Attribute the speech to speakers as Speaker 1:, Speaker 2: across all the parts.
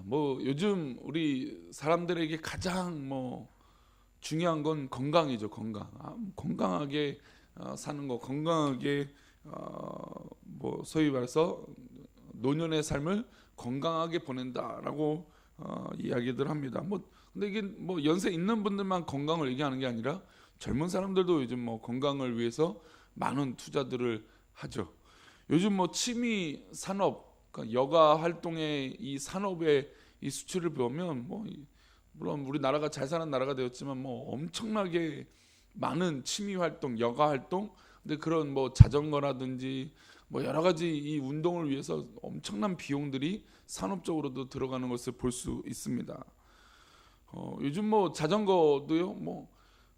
Speaker 1: 뭐 요즘 우리 사람들에게 가장 뭐 중요한 건 건강이죠. 건강. 건강하게 사는 거, 건강하게 뭐 소위 말해서 노년의 삶을 건강하게 보낸다라고 이야기들 합니다. 뭐 근데 이게 뭐 연세 있는 분들만 건강을 얘기하는 게 아니라 젊은 사람들도 요즘 뭐 건강을 위해서 많은 투자들을 하죠. 요즘 뭐 취미 산업, 그러니까 여가 활동의 이 산업의 이 수치를 보면 뭐 물론 우리나라가 잘 사는 나라가 되었지만 뭐 엄청나게 많은 취미 활동, 여가 활동, 근데 그런 뭐 자전거라든지 뭐 여러 가지 이 운동을 위해서 엄청난 비용들이 산업적으로도 들어가는 것을 볼 수 있습니다. 요즘 뭐 자전거도요, 뭐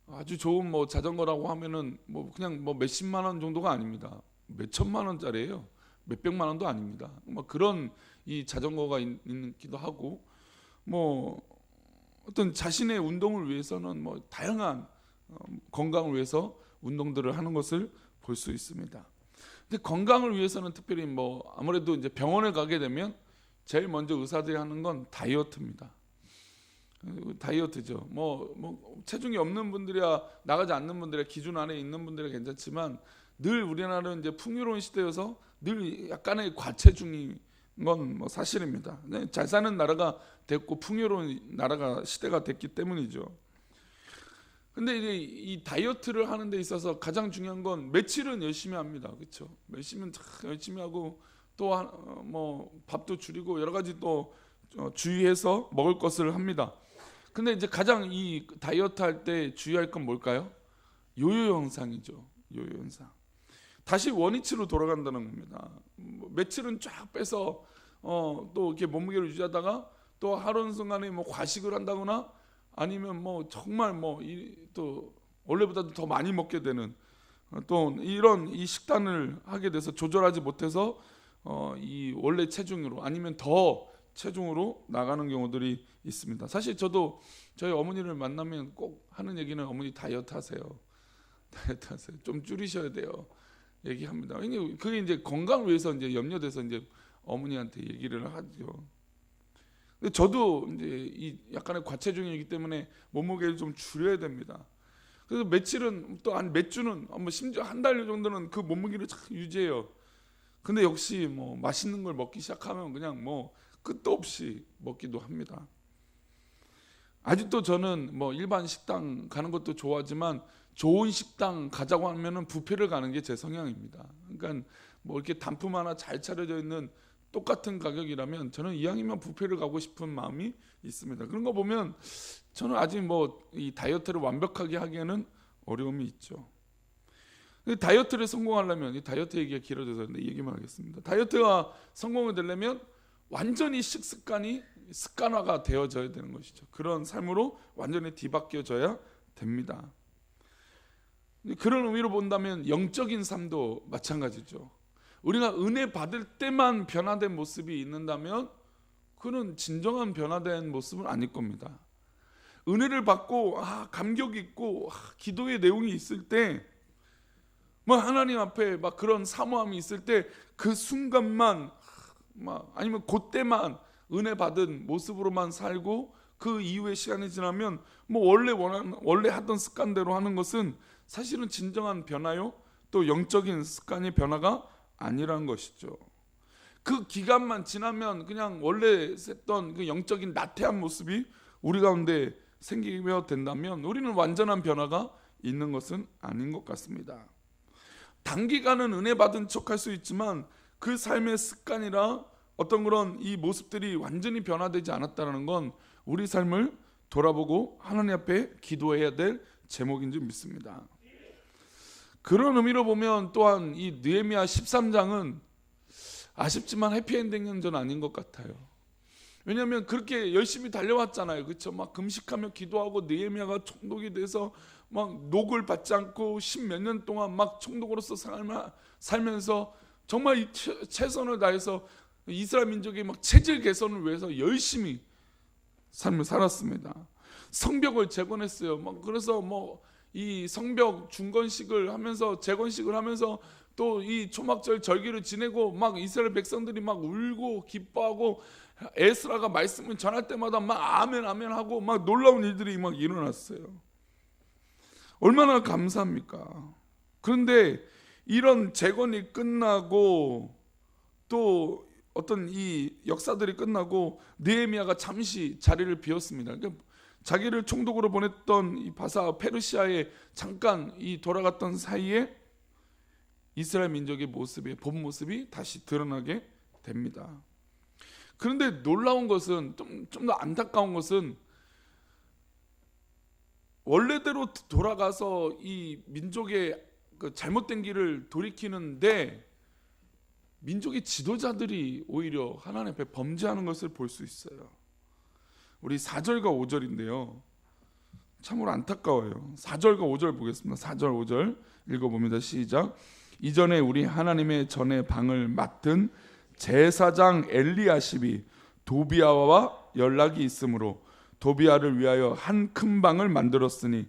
Speaker 1: 아주 좋은 뭐 자전거라고 하면은 뭐 그냥 뭐 몇십만 원 정도가 아닙니다. 몇천만 원짜리예요. 몇백만 원도 아닙니다. 뭐 그런 이 자전거가 있기도 하고, 뭐 어떤 자신의 운동을 위해서는 뭐 다양한 건강을 위해서 운동들을 하는 것을 볼 수 있습니다. 근데 건강을 위해서는 특별히 뭐 아무래도 이제 병원에 가게 되면 제일 먼저 의사들이 하는 건 다이어트입니다. 다이어트죠. 뭐 체중이 없는 분들이야, 나가지 않는 분들이야, 기준 안에 있는 분들이 괜찮지만 늘 우리나라는 이제 풍요로운 시대여서 늘 약간의 과체중인 건 뭐 사실입니다. 잘 사는 나라가 됐고 풍요로운 나라가 시대가 됐기 때문이죠. 근데 이제 이 다이어트를 하는 데 있어서 가장 중요한 건 며칠은 열심히 합니다. 그렇죠? 며칠은 열심히 하고 또 뭐 밥도 줄이고 여러 가지 또 주의해서 먹을 것을 합니다. 근데 이제 가장 이 다이어트 할 때 주의할 건 뭘까요? 요요 현상이죠. 요요 현상. 다시 원위치로 돌아간다는 겁니다. 며칠은 쫙 빼서 또 이렇게 몸무게를 유지하다가 또 하루 순간에 뭐 과식을 한다거나 아니면 뭐 정말 뭐 또 원래보다도 더 많이 먹게 되는 또 이런 이 식단을 하게 돼서 조절하지 못해서 이 원래 체중으로 아니면 더 체중으로 나가는 경우들이 있습니다. 사실 저도 저희 어머니를 만나면 꼭 하는 얘기는 어머니 다이어트 하세요. 다이어트 하세요. 좀 줄이셔야 돼요. 얘기합니다. 왜냐면 그게 이제 건강을 위해서 이제 염려돼서 이제 어머니한테 얘기를 하죠. 근데 저도 이제 이 약간의 과체중이기 때문에 몸무게를 좀 줄여야 됩니다. 그래서 며칠은 또 한 몇 주는 뭐 심지어 한 달 정도는 그 몸무게를 잘 유지해요. 근데 역시 뭐 맛있는 걸 먹기 시작하면 그냥 뭐 끝도 없이 먹기도 합니다. 아직도 저는 뭐 일반 식당 가는 것도 좋아하지만 좋은 식당 가자고 하면은 뷔페를 가는 게 제 성향입니다. 그러니까 뭐 이렇게 단품 하나 잘 차려져 있는 똑같은 가격이라면 저는 이왕이면 뷔페를 가고 싶은 마음이 있습니다. 그런 거 보면 저는 아직 뭐 이 다이어트를 완벽하게 하기에는 어려움이 있죠. 근데 다이어트를 성공하려면 이 다이어트 얘기가 길어져서 이 얘기만 하겠습니다. 다이어트가 성공이 되려면 완전히 식습관이 습관화가 되어져야 되는 것이죠. 그런 삶으로 완전히 뒤바뀌어져야 됩니다. 그런 의미로 본다면 영적인 삶도 마찬가지죠. 우리가 은혜 받을 때만 변화된 모습이 있는다면 그는 진정한 변화된 모습은 아닐 겁니다. 은혜를 받고 감격 있고 기도의 내용이 있을 때 뭐 하나님 앞에 막 그런 사모함이 있을 때 그 순간만 아니면 그때만 은혜 받은 모습으로만 살고 그 이후의 시간이 지나면 뭐 원래 하던 습관대로 하는 것은 사실은 진정한 변화요 또 영적인 습관의 변화가 아니라는 것이죠. 그 기간만 지나면 그냥 원래 했던 그 영적인 나태한 모습이 우리 가운데 생기게 된다면 우리는 완전한 변화가 있는 것은 아닌 것 같습니다. 단기간은 은혜 받은 척할 수 있지만 그 삶의 습관이라 어떤 그런 이 모습들이 완전히 변화되지 않았다는 건 우리 삶을 돌아보고 하나님 앞에 기도해야 될 제목인 줄 믿습니다. 그런 의미로 보면 또한 이 느헤미야 13장은 아쉽지만 해피엔딩은 전 아닌 것 같아요. 왜냐하면 그렇게 열심히 달려왔잖아요. 그렇죠? 막 금식하며 기도하고 느헤미야가 총독이 돼서 막 녹을 받지 않고 십몇 년 동안 막 총독으로서 살면서 정말 이 최선을 다해서 이스라엘 민족의 막 체질 개선을 위해서 열심히 삶을 살았습니다. 성벽을 재건했어요. 막 그래서 뭐 이 성벽 중건식을 하면서 재건식을 하면서 또 이 초막절 절기를 지내고 막 이스라엘 백성들이 막 울고 기뻐하고 에스라가 말씀을 전할 때마다 막 아멘 아멘 하고 막 놀라운 일들이 막 일어났어요. 얼마나 감사합니까? 그런데 이런 재건이 끝나고 또 어떤 이 역사들이 끝나고 느헤미야가 잠시 자리를 비웠습니다. 그러니까 자기를 총독으로 보냈던 이 바사 페르시아에 잠깐 이 돌아갔던 사이에 이스라엘 민족의 모습이 본 모습이 다시 드러나게 됩니다. 그런데 놀라운 것은 좀 더 안타까운 것은 원래대로 돌아가서 이 민족의 그 잘못된 길을 돌이키는데 민족의 지도자들이 오히려 하나님 앞에 범죄하는 것을 볼 수 있어요. 우리 4절과 5절인데요. 참으로 안타까워요. 4절과 5절 보겠습니다. 4절 5절 읽어봅니다. 시작. 이전에 우리 하나님의 전에 방을 맡은 제사장 엘리야십이 도비아와 연락이 있으므로 도비아를 위하여 한 큰 방을 만들었으니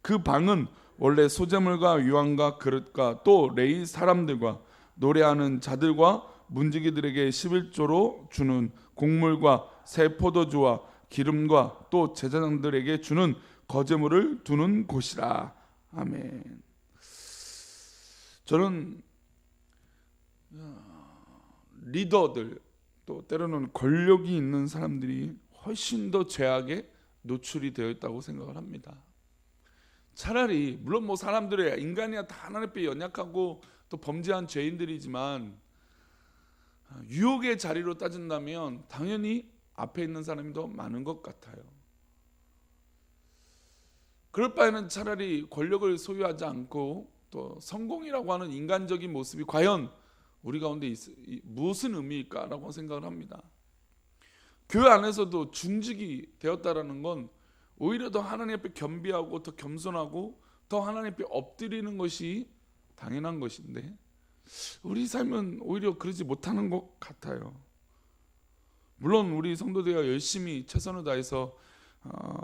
Speaker 1: 그 방은 원래 소재물과 유황과 그릇과 또 레위 사람들과 노래하는 자들과 문지기들에게 11조로 주는 곡물과 새 포도주와 기름과 또 제사장들에게 주는 거제물을 두는 곳이라. 아멘. 저는 리더들 또 때로는 권력이 있는 사람들이 훨씬 더 죄악에 노출이 되어 있다고 생각을 합니다. 차라리 물론 뭐 사람들의 인간이야 다 하나님 앞에 연약하고 또 범죄한 죄인들이지만 유혹의 자리로 따진다면 당연히 앞에 있는 사람이 더 많은 것 같아요. 그럴 바에는 차라리 권력을 소유하지 않고 또 성공이라고 하는 인간적인 모습이 과연 우리 가운데 무슨 의미일까라고 생각을 합니다. 교회 안에서도 중직이 되었다라는 건 오히려 더 하나님 앞에 겸비하고 더 겸손하고 더 하나님 앞에 엎드리는 것이 당연한 것인데 우리 삶은 오히려 그러지 못하는 것 같아요. 물론 우리 성도들이 열심히 최선을 다해서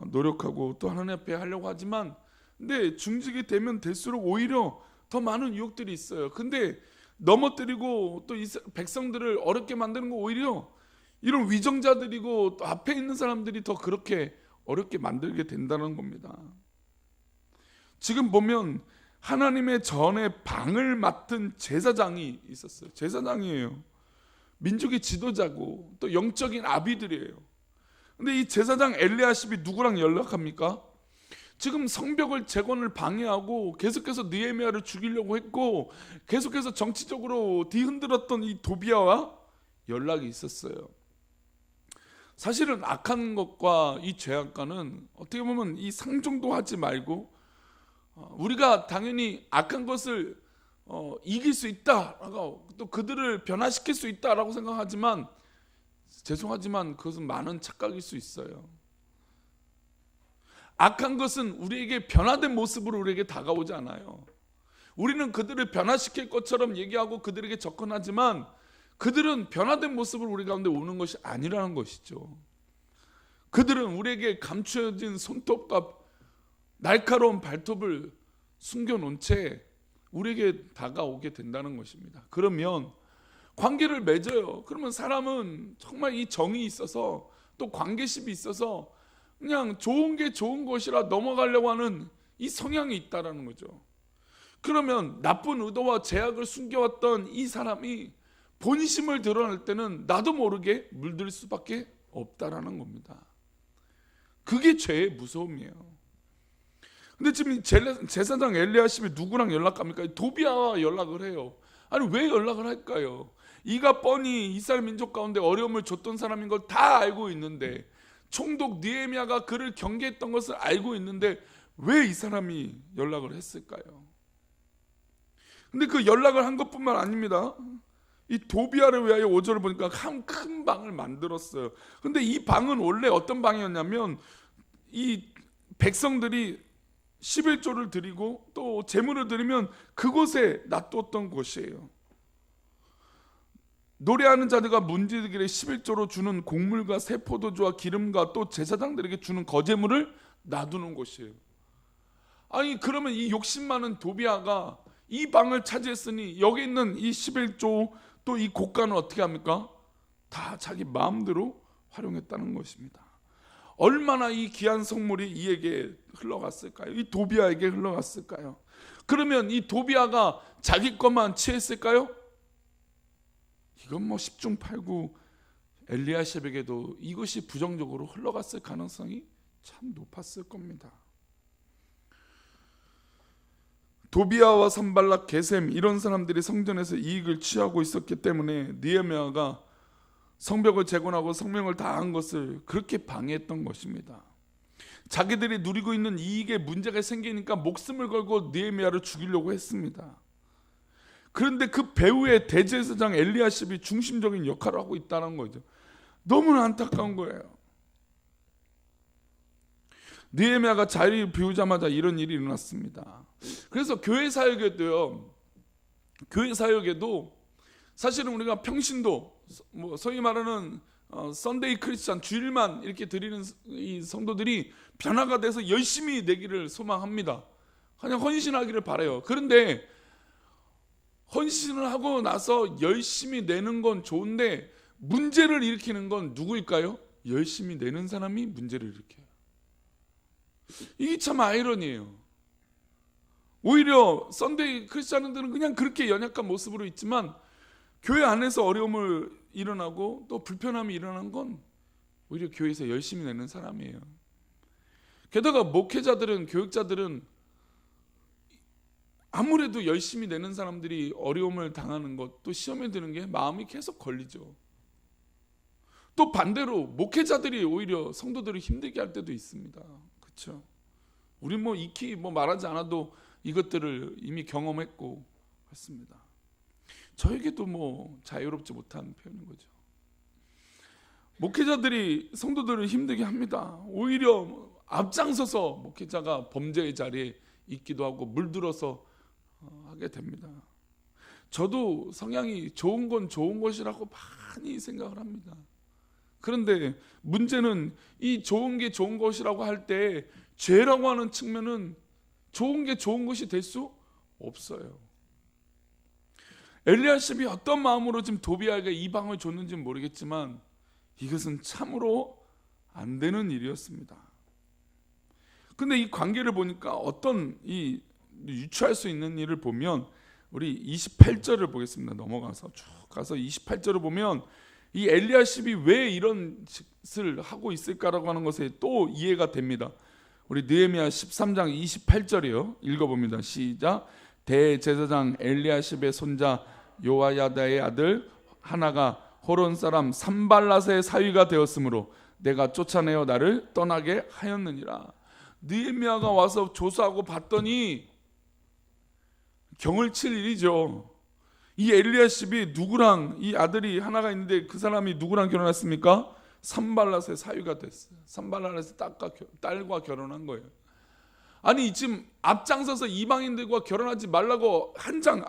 Speaker 1: 노력하고 또 하나님 앞에 하려고 하지만 근데 중직이 되면 될수록 오히려 더 많은 유혹들이 있어요. 근데 넘어뜨리고 또 이 백성들을 어렵게 만드는 거 오히려 이런 위정자들이고 또 앞에 있는 사람들이 더 그렇게 어렵게 만들게 된다는 겁니다. 지금 보면 하나님의 전에 방을 맡은 제사장이 있었어요. 제사장이에요. 민족의 지도자고 또 영적인 아비들이에요. 근데 이 제사장 엘리야십이 누구랑 연락합니까? 지금 성벽을 재건을 방해하고 계속해서 느헤미야를 죽이려고 했고 계속해서 정치적으로 뒤흔들었던 이 도비아와 연락이 있었어요. 사실은 악한 것과 이 죄악과는 어떻게 보면 이 상종도 하지 말고 우리가 당연히 악한 것을 이길 수 있다라고 또 그들을 변화시킬 수 있다라고 생각하지만 죄송하지만 그것은 많은 착각일 수 있어요. 악한 것은 우리에게 변화된 모습으로 우리에게 다가오지 않아요. 우리는 그들을 변화시킬 것처럼 얘기하고 그들에게 접근하지만 그들은 변화된 모습으로 우리 가운데 오는 것이 아니라는 것이죠. 그들은 우리에게 감추어진 손톱과 날카로운 발톱을 숨겨놓은 채 우리에게 다가오게 된다는 것입니다. 그러면 관계를 맺어요. 그러면 사람은 정말 이 정이 있어서 또 관계심이 있어서 그냥 좋은 게 좋은 것이라 넘어가려고 하는 이 성향이 있다라는 거죠. 그러면 나쁜 의도와 제약을 숨겨왔던 이 사람이 본심을 드러낼 때는 나도 모르게 물들 수밖에 없다라는 겁니다. 그게 죄의 무서움이에요. 근데 지금 제사장 엘리야십이 누구랑 연락합니까? 도비아와 연락을 해요. 아니 왜 연락을 할까요? 이가 뻔히 이스라엘 민족 가운데 어려움을 줬던 사람인 걸 다 알고 있는데 총독 느헤미야가 그를 경계했던 것을 알고 있는데 왜 이 사람이 연락을 했을까요? 근데 그 연락을 한 것뿐만 아닙니다. 이 도비아를 위하여 5절을 보니까 한 큰 방을 만들었어요. 근데 이 방은 원래 어떤 방이었냐면 이 백성들이 11조를 드리고 또 제물을 드리면 그곳에 놔뒀던 곳이에요. 노래하는 자들과 문지기들에게 11조로 주는 곡물과 새 포도주와 기름과 또 제사장들에게 주는 거제물을 놔두는 곳이에요. 아니 그러면 이 욕심 많은 도비아가 이 방을 차지했으니 여기 있는 이 11조 또 이 곡간을 어떻게 합니까? 다 자기 마음대로 활용했다는 것입니다. 얼마나 이 귀한 성물이 이에게 흘러갔을까요? 이 도비아에게 흘러갔을까요? 그러면 이 도비아가 자기 것만 취했을까요? 이건 뭐 10중 8구 엘리야십에게도 이것이 부정적으로 흘러갔을 가능성이 참 높았을 겁니다. 도비아와 산발락, 게셈 이런 사람들이 성전에서 이익을 취하고 있었기 때문에 느헤미야가 성벽을 재건하고 성명을 다한 것을 그렇게 방해했던 것입니다. 자기들이 누리고 있는 이익에 문제가 생기니까 목숨을 걸고 느헤미야를 죽이려고 했습니다. 그런데 그 배후에 대제사장 엘리야십이 중심적인 역할을 하고 있다는 거죠. 너무나 안타까운 거예요. 느헤미야가 자리를 비우자마자 이런 일이 일어났습니다. 그래서 교회 사역에도 사실은 우리가 평신도, 뭐 소위 말하는 썬데이 크리스찬, 주일만 이렇게 드리는 이 성도들이 변화가 돼서 열심히 내기를 소망합니다. 그냥 헌신하기를 바라요. 그런데 헌신을 하고 나서 열심히 내는 건 좋은데 문제를 일으키는 건 누구일까요? 열심히 내는 사람이 문제를 일으켜요. 이게 참 아이러니예요. 오히려 썬데이 크리스찬들은 그냥 그렇게 연약한 모습으로 있지만 교회 안에서 어려움을 일어나고 또 불편함이 일어난 건 오히려 교회에서 열심히 내는 사람이에요. 게다가 목회자들은, 교육자들은 아무래도 열심히 내는 사람들이 어려움을 당하는 것, 또 시험에 드는 게 마음이 계속 걸리죠. 또 반대로 목회자들이 오히려 성도들을 힘들게 할 때도 있습니다. 그렇죠? 우리 뭐 익히 말하지 않아도 이것들을 이미 경험했고 했습니다. 저에게도 자유롭지 못한 표현인 거죠. 목회자들이 성도들을 힘들게 합니다. 오히려 앞장서서 목회자가 범죄의 자리에 있기도 하고 물들어서 하게 됩니다. 저도 성향이 좋은 건 좋은 것이라고 많이 생각을 합니다. 그런데 문제는 이 좋은 게 좋은 것이라고 할 때 죄라고 하는 측면은 좋은 게 좋은 것이 될 수 없어요. 엘리야십이 어떤 마음으로 지금 도비아에게 이 방을 줬는지는 모르겠지만 이것은 참으로 안 되는 일이었습니다. 근데 이 관계를 보니까 어떤 이 유추할 수 있는 일을 보면 우리 28절을 보겠습니다. 넘어가서 쭉 가서 28절을 보면 이 엘리야십이 왜 이런 짓을 하고 있을까라고 하는 것에 또 이해가 됩니다. 우리 느헤미야 13장 28절이요. 읽어봅니다. 시작. 대제사장 엘리야십의 손자 요아야다의 아들 하나가 호론 사람 산발랏의 사위가 되었으므로 내가 쫓아내어 나를 떠나게 하였느니라. 느헤미야가 와서 조사하고 봤더니 경을 칠 일이죠. 이 엘리야십이 누구랑, 이 아들이 하나가 있는데 그 사람이 누구랑 결혼했습니까? 산발랏의 사위가 됐어요. 산발랏의 딸과 결혼한 거예요. 아니 지금 앞장서서 이방인들과 결혼하지 말라고 한 장,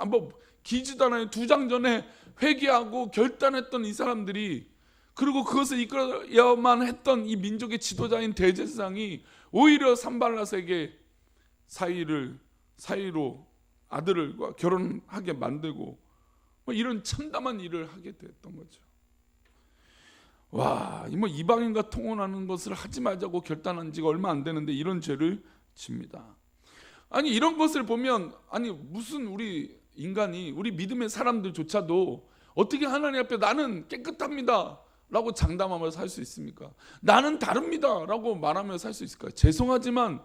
Speaker 1: 기지도 않아요. 2장 전에 회개하고 결단했던 이 사람들이, 그리고 그것을 이끌어야만 했던 이 민족의 지도자인 대제사장이 오히려 산발랏에게 사위로 아들과 결혼하게 만들고 이런 참담한 일을 하게 됐던 거죠. 와, 이방인과 통혼하는 것을 하지 말자고 결단한 지가 얼마 안 되는데 이런 죄를 집니다. 아니 이런 것을 보면 무슨 우리 인간이, 우리 믿음의 사람들조차도 어떻게 하나님 앞에 나는 깨끗합니다 라고 장담하며 살 수 있습니까? 나는 다릅니다 라고 말하며 살 수 있을까요? 죄송하지만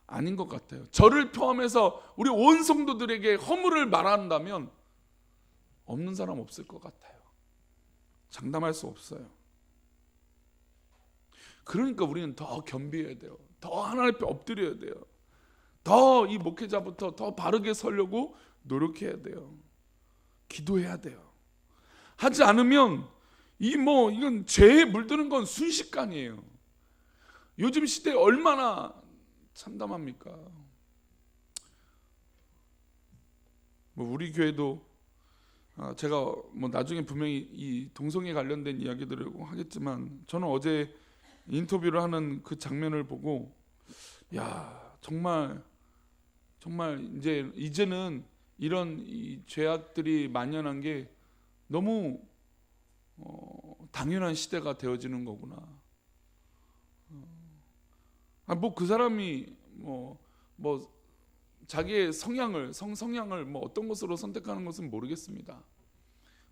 Speaker 1: 아닌 것 같아요. 저를 포함해서 우리 온 성도들에게 허물을 말한다면 없는 사람 없을 것 같아요. 장담할 수 없어요. 그러니까 우리는 더 겸비해야 돼요. 더 하나님 앞에 엎드려야 돼요. 더 이 목회자부터 더 바르게 서려고 노력해야 돼요. 기도해야 돼요. 하지 않으면 이건 죄에 물드는 건 순식간이에요. 요즘 시대에 얼마나 참담합니까? 우리 교회도 제가 나중에 분명히 이 동성애 관련된 이야기들을 하겠지만 저는 어제 인터뷰를 하는 그 장면을 보고 정말 정말 이제는 이런 이 죄악들이 만연한 게 너무 당연한 시대가 되어지는 거구나. 뭐 그 사람이 뭐 자기의 성향을 뭐 어떤 것으로 선택하는 것은 모르겠습니다.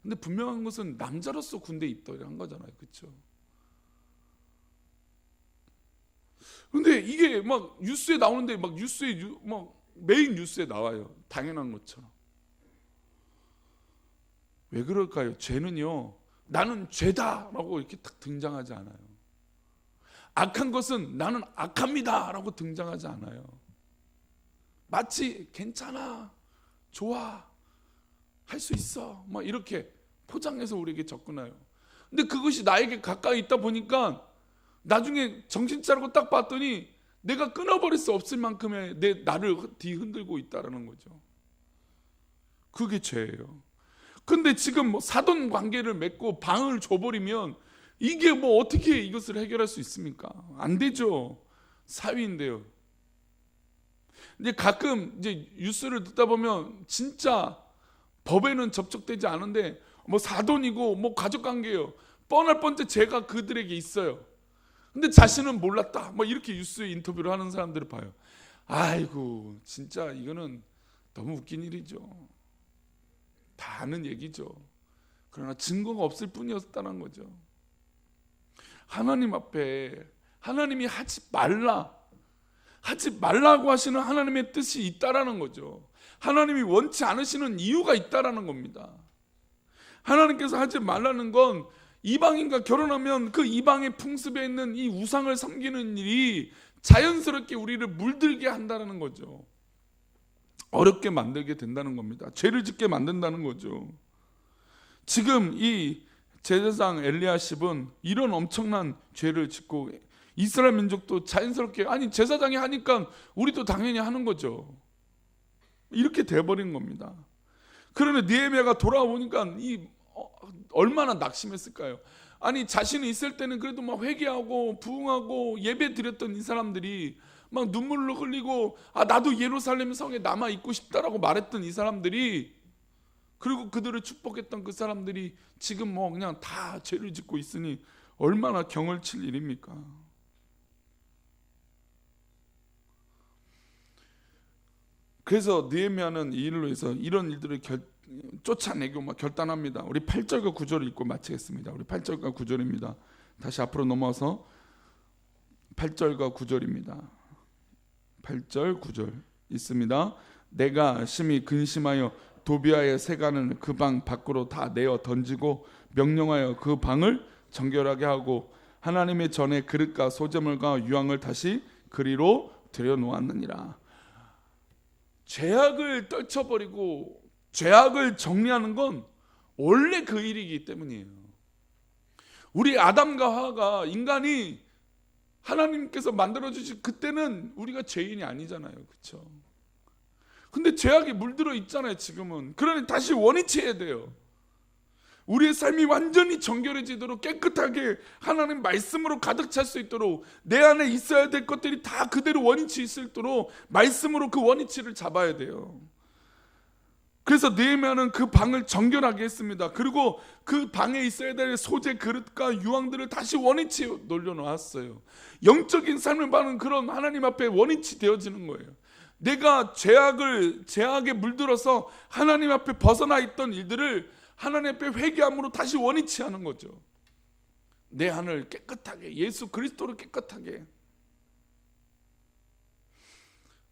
Speaker 1: 근데 분명한 것은 남자로서 군대에 입대를 한 거잖아요, 그렇죠? 근데 이게 막 뉴스에 나오는데 막 메인 뉴스에 나와요, 당연한 것처럼. 왜 그럴까요? 죄는요, 나는 죄다라고 이렇게 딱 등장하지 않아요. 악한 것은 나는 악합니다라고 등장하지 않아요. 마치 괜찮아, 좋아, 할 수 있어, 막 이렇게 포장해서 우리에게 접근해요. 근데 그것이 나에게 가까이 있다 보니까 나중에 정신 차리고 딱 봤더니 내가 끊어버릴 수 없을 만큼의 나를 뒤흔들고 있다라는 거죠. 그게 죄예요. 근데 지금 뭐 사돈 관계를 맺고 방을 줘버리면 이게 뭐 어떻게 이것을 해결할 수 있습니까? 안 되죠. 사위인데요. 근데 가끔 이제 뉴스를 듣다 보면 진짜 법에는 접촉되지 않은데 뭐 사돈이고 뭐 가족관계예요. 뻔할 뻔째 죄가 그들에게 있어요. 근데 자신은 몰랐다. 뭐 이렇게 뉴스에 인터뷰를 하는 사람들을 봐요. 아이고, 진짜 이거는 너무 웃긴 일이죠. 다 아는 얘기죠. 그러나 증거가 없을 뿐이었다는 거죠. 하나님 앞에 하나님이 하지 말라고 하시는 하나님의 뜻이 있다라는 거죠. 하나님이 원치 않으시는 이유가 있다라는 겁니다. 하나님께서 하지 말라는 건 이방인과 결혼하면 그 이방의 풍습에 있는 이 우상을 섬기는 일이 자연스럽게 우리를 물들게 한다는 거죠. 어렵게 만들게 된다는 겁니다. 죄를 짓게 만든다는 거죠. 지금 이 제사장 엘리야십은 이런 엄청난 죄를 짓고 이스라엘 민족도 자연스럽게 제사장이 하니까 우리도 당연히 하는 거죠. 이렇게 돼버린 겁니다. 그러나 느헤미야가 돌아오니까 얼마나 낙심했을까요? 자신이 있을 때는 그래도 막 회개하고 부응하고 예배 드렸던 이 사람들이 막 눈물로 흘리고 나도 예루살렘 성에 남아 있고 싶다라고 말했던 이 사람들이, 그리고 그들을 축복했던 그 사람들이 지금 뭐 그냥 다 죄를 짓고 있으니 얼마나 경을 칠 일입니까? 그래서 느헤미야는 이 일로 해서 이런 일들을 쫓아내고 막 결단합니다. 우리 8절과 9절을 읽고 마치겠습니다. 우리 8절과 9절입니다. 다시 앞으로 넘어와서 8절과 9절입니다. 8절 9절 있습니다. 내가 심히 근심하여 도비아의 세간을 그 방 밖으로 다 내어 던지고 명령하여 그 방을 정결하게 하고 하나님의 전에 그릇과 소재물과 유황을 다시 그리로 들여놓았느니라. 죄악을 떨쳐버리고 죄악을 정리하는 건 원래 그 일이기 때문이에요. 우리 아담과 하와가 인간이 하나님께서 만들어주신 그때는 우리가 죄인이 아니잖아요, 그렇죠? 근데 죄악이 물들어 있잖아요, 지금은. 그러니 다시 원위치해야 돼요. 우리의 삶이 완전히 정결해지도록 깨끗하게 하나님 말씀으로 가득 찰 수 있도록 내 안에 있어야 될 것들이 다 그대로 원위치 있도록 말씀으로 그 원위치를 잡아야 돼요. 그래서 느헤미야는 그 방을 정결하게 했습니다. 그리고 그 방에 있어야 될 소재 그릇과 유황들을 다시 원위치 놀려놓았어요. 영적인 삶을 받는 그런 하나님 앞에 원위치 되어지는 거예요. 내가 죄악에 물들어서 하나님 앞에 벗어나 있던 일들을 하나님 앞에 회개함으로 다시 원위치하는 거죠. 내 안을 깨끗하게, 예수 그리스도로 깨끗하게.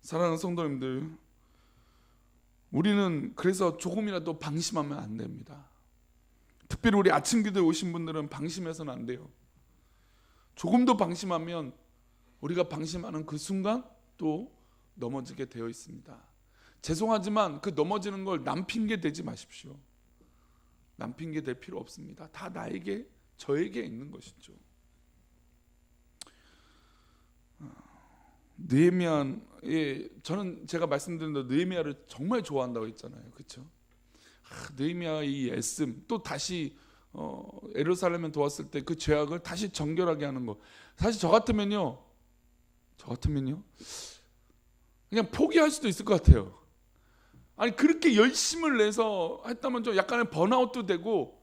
Speaker 1: 사랑하는 성도님들, 우리는 그래서 조금이라도 방심하면 안 됩니다. 특별히 우리 아침 기도에 오신 분들은 방심해서는 안 돼요. 조금 더 방심하면 우리가 방심하는 그 순간 또 넘어지게 되어 있습니다. 죄송하지만 그 넘어지는 걸 남 핑계 대지 마십시오. 남 핑계 댈 필요 없습니다. 다 나에게, 저에게 있는 것이죠. 느헤미야의, 저는 제가 말씀드린 대로 느헤미야를 정말 좋아한다고 했잖아요, 그렇죠? 느헤미야의 이 애씀, 또 다시 예루살렘에 도왔을 때 그 죄악을 다시 정결하게 하는 거. 사실 저 같으면요 그냥 포기할 수도 있을 것 같아요. 아니 그렇게 열심을 내서 했다면 좀 약간의 번아웃도 되고,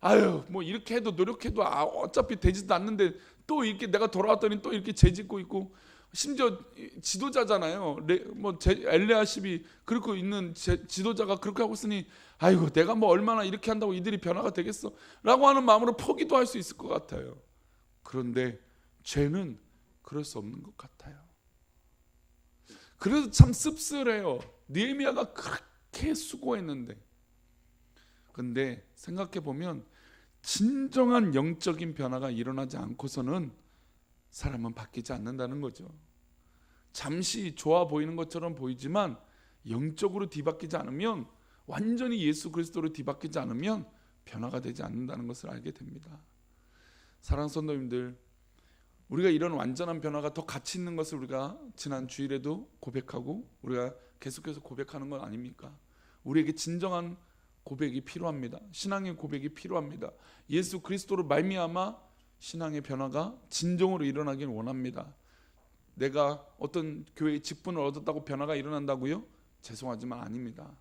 Speaker 1: 아유 뭐 이렇게 해도 노력해도 어차피 되지도 않는데 또 이렇게 내가 돌아왔더니 또 이렇게 죄짓고 있고, 심지어 지도자잖아요. 엘리야십이 그렇게 있는 지도자가 그렇게 하고 있으니 아이고 내가 뭐 얼마나 이렇게 한다고 이들이 변화가 되겠어 라고 하는 마음으로 포기도 할 수 있을 것 같아요. 그런데 죄는 그럴 수 없는 것 같아요. 그래서 참 씁쓸해요. 느헤미야가 그렇게 수고했는데. 근데 생각해 보면 진정한 영적인 변화가 일어나지 않고서는 사람은 바뀌지 않는다는 거죠. 잠시 좋아 보이는 것처럼 보이지만 영적으로 뒤바뀌지 않으면, 완전히 예수 그리스도로 뒤바뀌지 않으면 변화가 되지 않는다는 것을 알게 됩니다. 사랑하는 성도님들, 우리가 이런 완전한 변화가 더 가치 있는 것을 우리가 지난 주일에도 고백하고 우리가 계속해서 고백하는 건 아닙니까? 우리에게 진정한 고백이 필요합니다. 신앙의 고백이 필요합니다. 예수 그리스도로 말미암아 신앙의 변화가 진정으로 일어나길 원합니다. 내가 어떤 교회의 직분을 얻었다고 변화가 일어난다고요? 죄송하지만 아닙니다.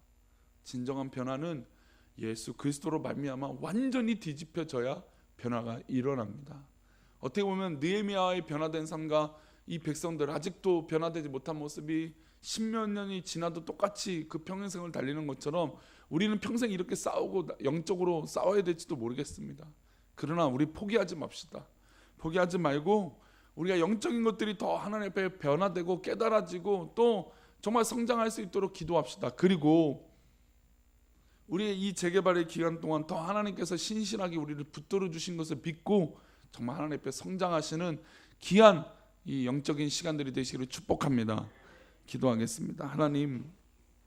Speaker 1: 진정한 변화는 예수 그리스도로 말미암아 완전히 뒤집혀져야 변화가 일어납니다. 어떻게 보면 느헤미야의 변화된 삶과 이 백성들 아직도 변화되지 못한 모습이 10몇 년이 지나도 똑같이 그 평생을 달리는 것처럼 우리는 평생 이렇게 싸우고 영적으로 싸워야 될지도 모르겠습니다. 그러나 우리 포기하지 맙시다. 포기하지 말고 우리가 영적인 것들이 더 하나님 앞에 변화되고 깨달아지고 또 정말 성장할 수 있도록 기도합시다. 그리고 우리의 이 재개발의 기간 동안 더 하나님께서 신실하게 우리를 붙들어 주신 것을 믿고 정말 하나님 앞에 성장하시는 귀한 이 영적인 시간들이 되시기를 축복합니다. 기도하겠습니다. 하나님,